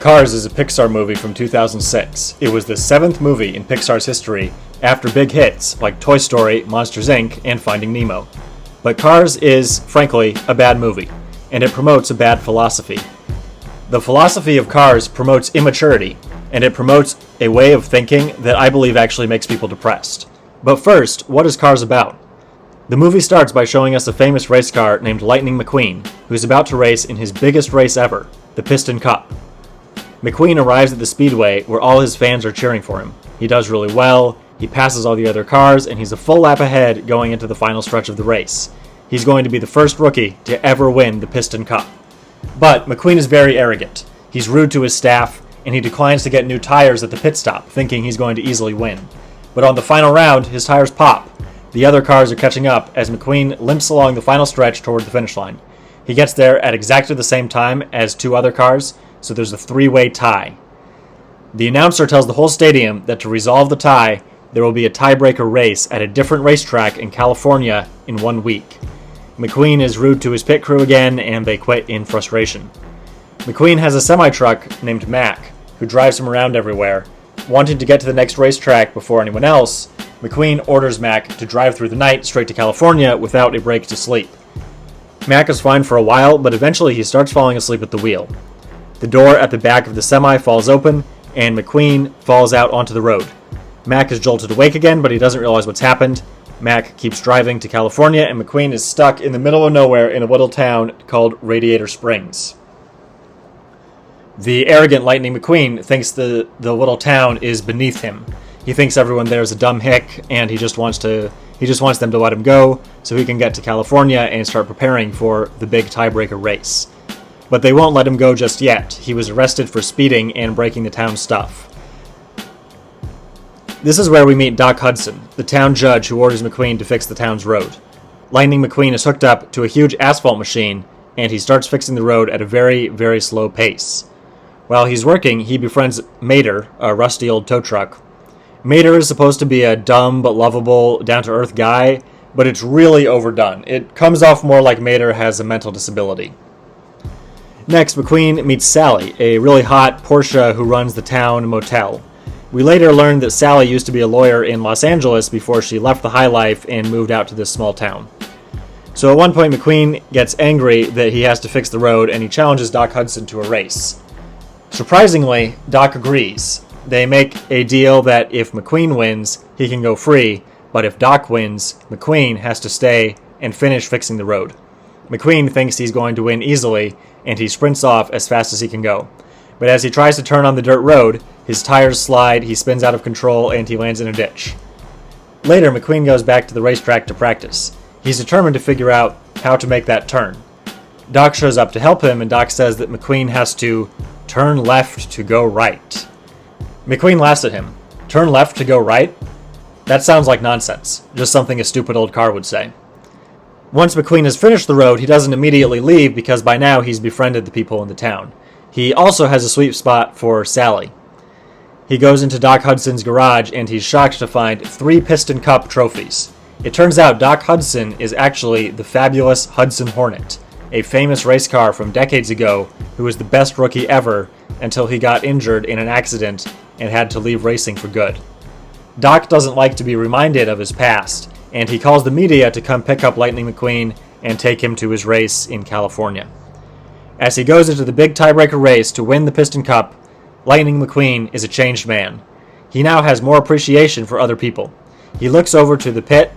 Cars is a Pixar movie from 2006. It was the 7th movie in Pixar's history after big hits like Toy Story, Monsters, Inc., and Finding Nemo. But Cars is, frankly, a bad movie, and it promotes a bad philosophy. The philosophy of Cars promotes immaturity, and it promotes a way of thinking that I believe actually makes people depressed. But first, what is Cars about? The movie starts by showing us a famous race car named Lightning McQueen, who's about to race in his biggest race ever, the Piston Cup. McQueen arrives at the speedway where all his fans are cheering for him. He does really well, he passes all the other cars, and he's a full lap ahead going into the final stretch of the race. He's going to be the first rookie to ever win the Piston Cup. But McQueen is very arrogant. He's rude to his staff, and he declines to get new tires at the pit stop, thinking he's going to easily win. But on the final round, his tires pop. The other cars are catching up as McQueen limps along the final stretch toward the finish line. He gets there at exactly the same time as two other cars, so there's a three-way tie. The announcer tells the whole stadium that to resolve the tie, there will be a tiebreaker race at a different racetrack in California in 1 week. McQueen is rude to his pit crew again, and they quit in frustration. McQueen has a semi-truck named Mac, who drives him around everywhere. Wanting to get to the next racetrack before anyone else, McQueen orders Mac to drive through the night straight to California without a break to sleep. Mac is fine for a while, but eventually he starts falling asleep at the wheel. The door at the back of the semi falls open, and McQueen falls out onto the road. Mac is jolted awake again, but he doesn't realize what's happened. Mac keeps driving to California, and McQueen is stuck in the middle of nowhere in a little town called Radiator Springs. The arrogant Lightning McQueen thinks the little town is beneath him. He thinks everyone there is a dumb hick, and he just wants them to let him go so he can get to California and start preparing for the big tiebreaker race. But they won't let him go just yet. He was arrested for speeding and breaking the town stuff. This is where we meet Doc Hudson, the town judge who orders McQueen to fix the town's road. Lightning McQueen is hooked up to a huge asphalt machine, and he starts fixing the road at a very, very slow pace. While he's working, he befriends Mater, a rusty old tow truck. Mater is supposed to be a dumb but lovable, down-to-earth guy, but it's really overdone. It comes off more like Mater has a mental disability. Next, McQueen meets Sally, a really hot Porsche who runs the town motel. We later learn that Sally used to be a lawyer in Los Angeles before she left the high life and moved out to this small town. So at one point, McQueen gets angry that he has to fix the road, and he challenges Doc Hudson to a race. Surprisingly, Doc agrees. They make a deal that if McQueen wins, he can go free, but if Doc wins, McQueen has to stay and finish fixing the road. McQueen thinks he's going to win easily, and he sprints off as fast as he can go. But as he tries to turn on the dirt road, his tires slide, he spins out of control, and he lands in a ditch. Later, McQueen goes back to the racetrack to practice. He's determined to figure out how to make that turn. Doc shows up to help him, and Doc says that McQueen has to turn left to go right. McQueen laughs at him. Turn left to go right? That sounds like nonsense. Just something a stupid old car would say. Once McQueen has finished the road, he doesn't immediately leave because by now he's befriended the people in the town. He also has a sweet spot for Sally. He goes into Doc Hudson's garage and he's shocked to find 3 Piston Cup trophies. It turns out Doc Hudson is actually the fabulous Hudson Hornet, a famous race car from decades ago who was the best rookie ever until he got injured in an accident and had to leave racing for good. Doc doesn't like to be reminded of his past, and he calls the media to come pick up Lightning McQueen and take him to his race in California. As he goes into the big tiebreaker race to win the Piston Cup, Lightning McQueen is a changed man. He now has more appreciation for other people. He looks over to the pit,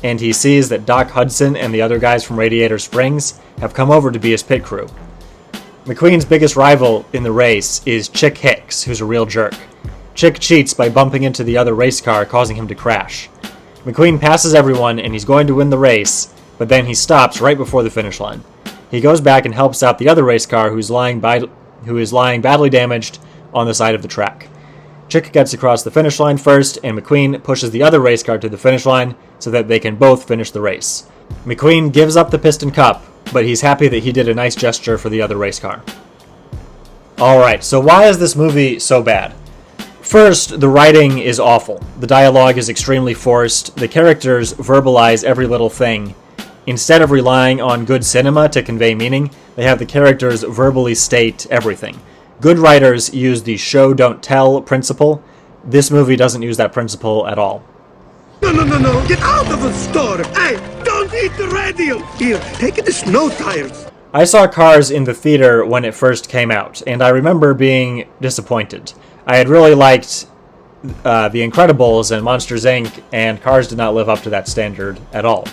and he sees that Doc Hudson and the other guys from Radiator Springs have come over to be his pit crew. McQueen's biggest rival in the race is Chick Hicks, who's a real jerk. Chick cheats by bumping into the other race car, causing him to crash. McQueen passes everyone, and he's going to win the race, but then he stops right before the finish line. He goes back and helps out the other race car who is lying badly damaged on the side of the track. Chick gets across the finish line first, and McQueen pushes the other race car to the finish line so that they can both finish the race. McQueen gives up the Piston Cup, but he's happy that he did a nice gesture for the other race car. Alright, so why is this movie so bad? First, the writing is awful. The dialogue is extremely forced. The characters verbalize every little thing. Instead of relying on good cinema to convey meaning, they have the characters verbally state everything. Good writers use the show don't tell principle. This movie doesn't use that principle at all. No, get out of the store! Hey, don't eat the radio! Here, take the snow tires! I saw Cars in the theater when it first came out, and I remember being disappointed. I had really liked The Incredibles and Monsters, Inc., and Cars did not live up to that standard at all.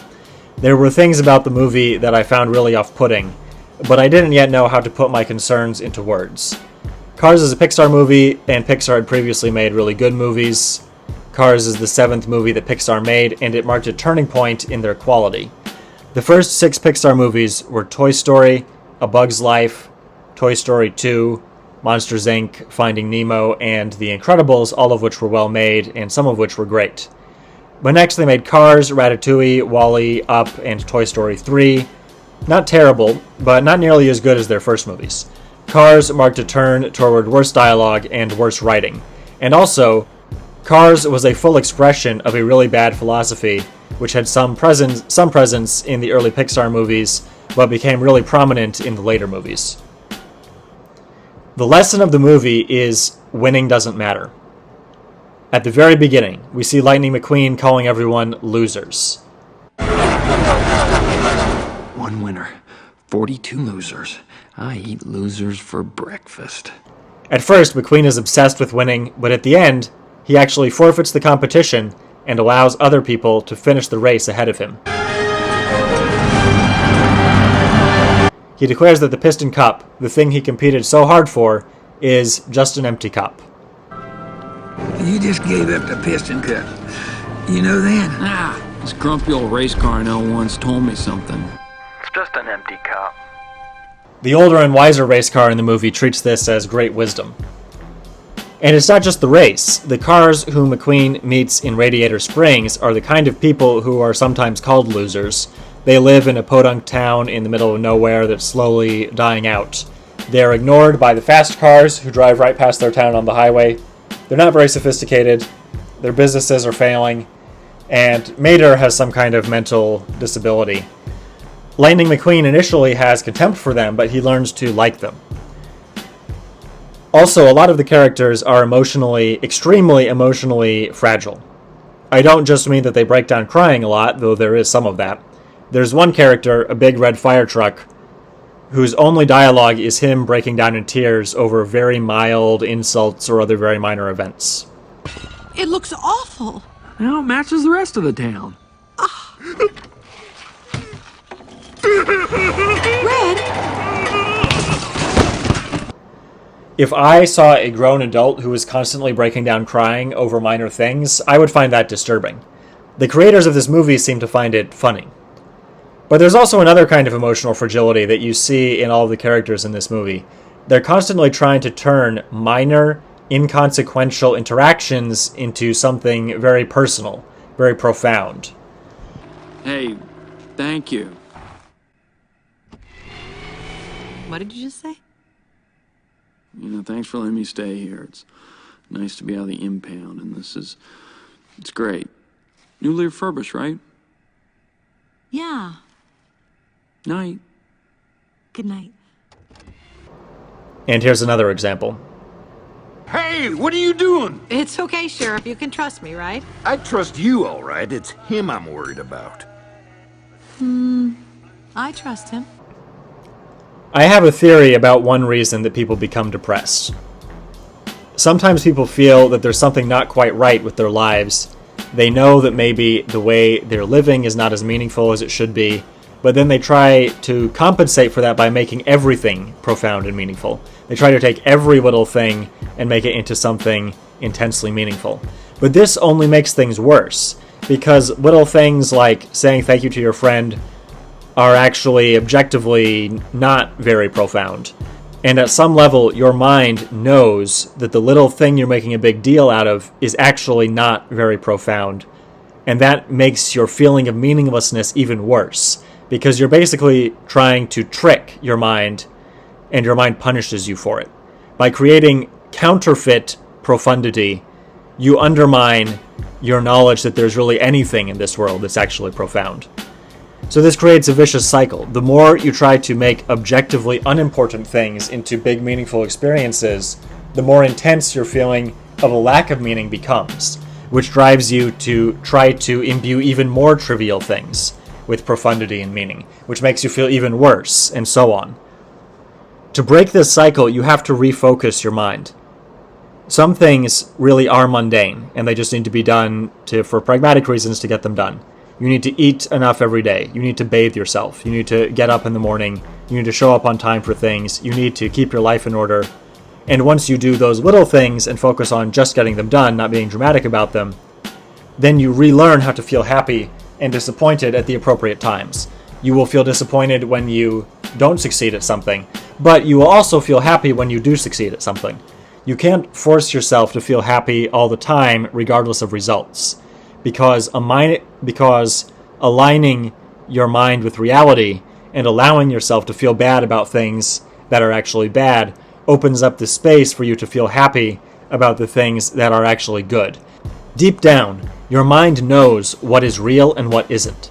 There were things about the movie that I found really off-putting, but I didn't yet know how to put my concerns into words. Cars is a Pixar movie, and Pixar had previously made really good movies. Cars is the 7th movie that Pixar made, and it marked a turning point in their quality. The first 6 Pixar movies were Toy Story, A Bug's Life, Toy Story 2, Monsters, Inc., Finding Nemo, and The Incredibles, all of which were well made, and some of which were great. But next they made Cars, Ratatouille, WALL-E, Up, and Toy Story 3. Not terrible, but not nearly as good as their first movies. Cars marked a turn toward worse dialogue and worse writing. And also, Cars was a full expression of a really bad philosophy, which had some presence in the early Pixar movies, but became really prominent in the later movies. The lesson of the movie is winning doesn't matter. At the very beginning, we see Lightning McQueen calling everyone losers. 1 winner, 42 losers. I eat losers for breakfast. At first, McQueen is obsessed with winning, but at the end, he actually forfeits the competition and allows other people to finish the race ahead of him. He declares that the Piston Cup, the thing he competed so hard for, is just an empty cup. You just gave up the Piston Cup. You know that? This grumpy old race car I know once told me something. It's just an empty cup. The older and wiser race car in the movie treats this as great wisdom. And it's not just the race. The cars whom McQueen meets in Radiator Springs are the kind of people who are sometimes called losers. They live in a podunk town in the middle of nowhere that's slowly dying out. They're ignored by the fast cars who drive right past their town on the highway. They're not very sophisticated. Their businesses are failing. And Mater has some kind of mental disability. Lightning McQueen initially has contempt for them, but he learns to like them. Also, a lot of the characters are extremely emotionally fragile. I don't just mean that they break down crying a lot, though there is some of that. There's one character, a big red fire truck, whose only dialogue is him breaking down in tears over very mild insults or other very minor events. It looks awful. Well, it matches the rest of the town. Red? If I saw a grown adult who was constantly breaking down crying over minor things, I would find that disturbing. The creators of this movie seem to find it funny. But there's also another kind of emotional fragility that you see in all the characters in this movie. They're constantly trying to turn minor, inconsequential interactions into something very personal, very profound. Hey, thank you. What did you just say? Thanks for letting me stay here. It's nice to be out of the impound, and it's great. Newly refurbished, right? Yeah. Night. Good night. And here's another example. Hey, what are you doing? It's okay, Sheriff. You can trust me, right? I trust you, all right. It's him I'm worried about. I trust him. I have a theory about one reason that people become depressed. Sometimes people feel that there's something not quite right with their lives. They know that maybe the way they're living is not as meaningful as it should be, but then they try to compensate for that by making everything profound and meaningful. They try to take every little thing and make it into something intensely meaningful. But this only makes things worse, because little things like saying thank you to your friend are actually objectively not very profound. And at some level, your mind knows that the little thing you're making a big deal out of is actually not very profound. And that makes your feeling of meaninglessness even worse, because you're basically trying to trick your mind, and your mind punishes you for it. By creating counterfeit profundity, you undermine your knowledge that there's really anything in this world that's actually profound. So this creates a vicious cycle. The more you try to make objectively unimportant things into big, meaningful experiences, the more intense your feeling of a lack of meaning becomes, which drives you to try to imbue even more trivial things with profundity and meaning, which makes you feel even worse, and so on. To break this cycle, you have to refocus your mind. Some things really are mundane, and they just need to be done for pragmatic reasons to get them done. You need to eat enough every day. You need to bathe yourself. You need to get up in the morning. You need to show up on time for things. You need to keep your life in order. And once you do those little things and focus on just getting them done, not being dramatic about them, then you relearn how to feel happy and disappointed at the appropriate times. You will feel disappointed when you don't succeed at something, but you will also feel happy when you do succeed at something. You can't force yourself to feel happy all the time, regardless of results. Because aligning your mind with reality and allowing yourself to feel bad about things that are actually bad opens up the space for you to feel happy about the things that are actually good. Deep down, your mind knows what is real and what isn't.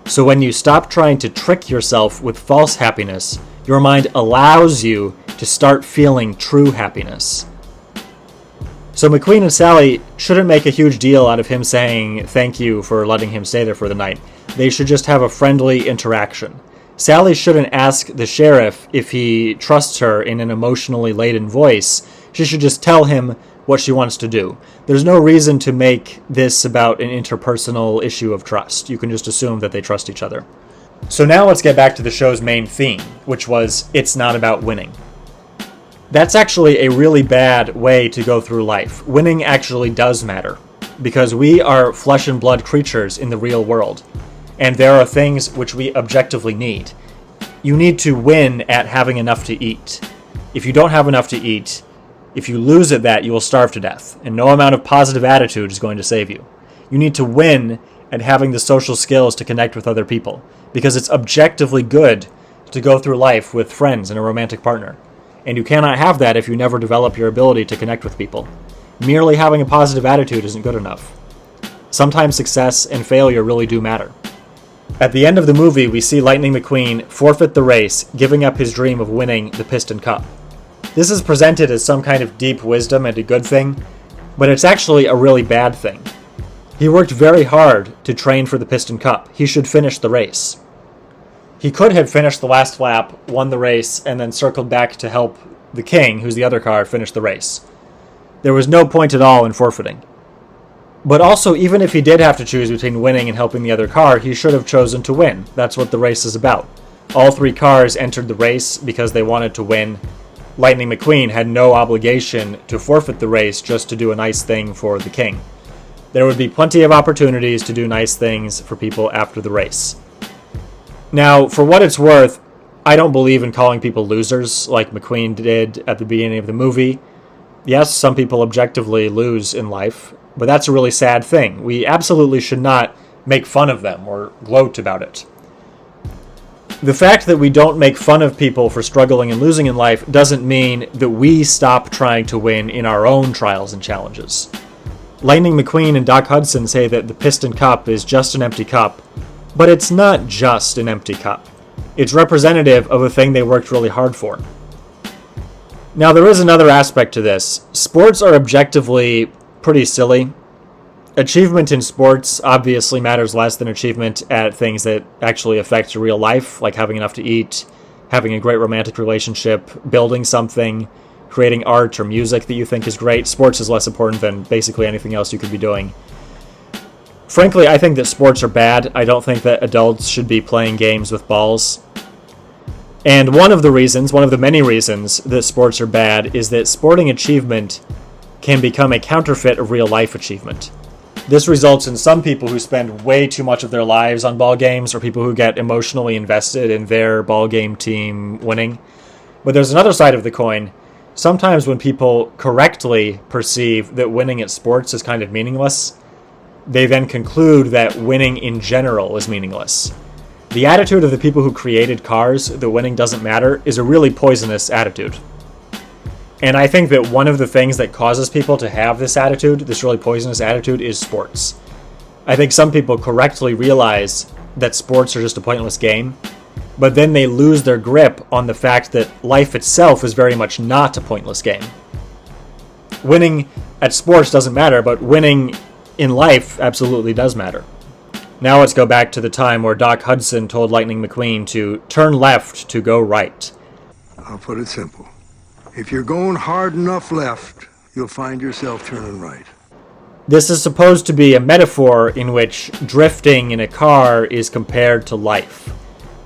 So when you stop trying to trick yourself with false happiness, your mind allows you to start feeling true happiness. So McQueen and Sally shouldn't make a huge deal out of him saying thank you for letting him stay there for the night. They should just have a friendly interaction. Sally shouldn't ask the sheriff if he trusts her in an emotionally laden voice. She should just tell him what she wants to do. There's no reason to make this about an interpersonal issue of trust. You can just assume that they trust each other. So now let's get back to the show's main theme, which was it's not about winning. That's actually a really bad way to go through life. Winning actually does matter, because we are flesh and blood creatures in the real world, and there are things which we objectively need. You need to win at having enough to eat. If you don't have enough to eat, if you lose at that, you will starve to death, and no amount of positive attitude is going to save you. You need to win at having the social skills to connect with other people, because it's objectively good to go through life with friends and a romantic partner. And you cannot have that if you never develop your ability to connect with people. Merely having a positive attitude isn't good enough. Sometimes success and failure really do matter. At the end of the movie, we see Lightning McQueen forfeit the race, giving up his dream of winning the Piston Cup. This is presented as some kind of deep wisdom and a good thing, but it's actually a really bad thing. He worked very hard to train for the Piston Cup. He should finish the race. He could have finished the last lap, won the race, and then circled back to help the King, who's the other car, finish the race. There was no point at all in forfeiting. But also, even if he did have to choose between winning and helping the other car, he should have chosen to win. That's what the race is about. All three cars entered the race because they wanted to win. Lightning McQueen had no obligation to forfeit the race just to do a nice thing for the King. There would be plenty of opportunities to do nice things for people after the race. Now, for what it's worth, I don't believe in calling people losers like McQueen did at the beginning of the movie. Yes, some people objectively lose in life, but that's a really sad thing. We absolutely should not make fun of them or gloat about it. The fact that we don't make fun of people for struggling and losing in life doesn't mean that we stop trying to win in our own trials and challenges. Lightning McQueen and Doc Hudson say that the Piston Cup is just an empty cup, but it's not just an empty cup. It's representative of a thing they worked really hard for. Now, there is another aspect to this. Sports are objectively pretty silly. Achievement in sports obviously matters less than achievement at things that actually affect your real life, like having enough to eat, having a great romantic relationship, building something, creating art or music that you think is great. Sports is less important than basically anything else you could be doing. Frankly, I think that sports are bad. I don't think that adults should be playing games with balls. And one of the many reasons that sports are bad is that sporting achievement can become a counterfeit of real life achievement. This results in some people who spend way too much of their lives on ball games, or people who get emotionally invested in their ball game team winning. But there's another side of the coin. Sometimes when people correctly perceive that winning at sports is kind of meaningless, they then conclude that winning in general is meaningless. The attitude of the people who created cars, that winning doesn't matter, is a really poisonous attitude. And I think that one of the things that causes people to have this attitude, this really poisonous attitude, is sports. I think some people correctly realize that sports are just a pointless game, but then they lose their grip on the fact that life itself is very much not a pointless game. Winning at sports doesn't matter, but winning in life absolutely does matter. Now let's go back to the time where Doc Hudson told Lightning McQueen to turn left to go right. I'll put it simple. If you're going hard enough left, you'll find yourself turning right. This is supposed to be a metaphor in which drifting in a car is compared to life.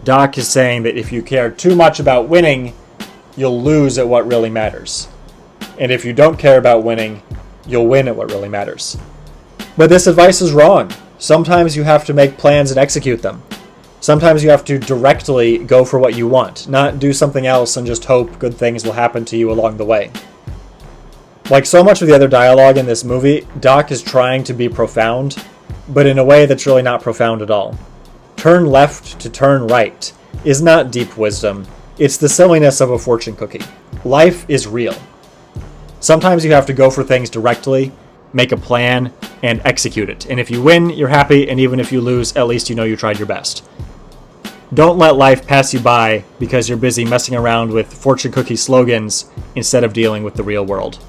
Doc is saying that if you care too much about winning, you'll lose at what really matters. And if you don't care about winning, you'll win at what really matters. But this advice is wrong. Sometimes you have to make plans and execute them. Sometimes you have to directly go for what you want, not do something else and just hope good things will happen to you along the way. Like so much of the other dialogue in this movie, Doc is trying to be profound, but in a way that's really not profound at all. Turn left to turn right is not deep wisdom, it's the silliness of a fortune cookie. Life is real. Sometimes you have to go for things directly, make a plan, and execute it. And if you win, you're happy, and even if you lose, at least you know you tried your best. Don't let life pass you by because you're busy messing around with fortune cookie slogans instead of dealing with the real world.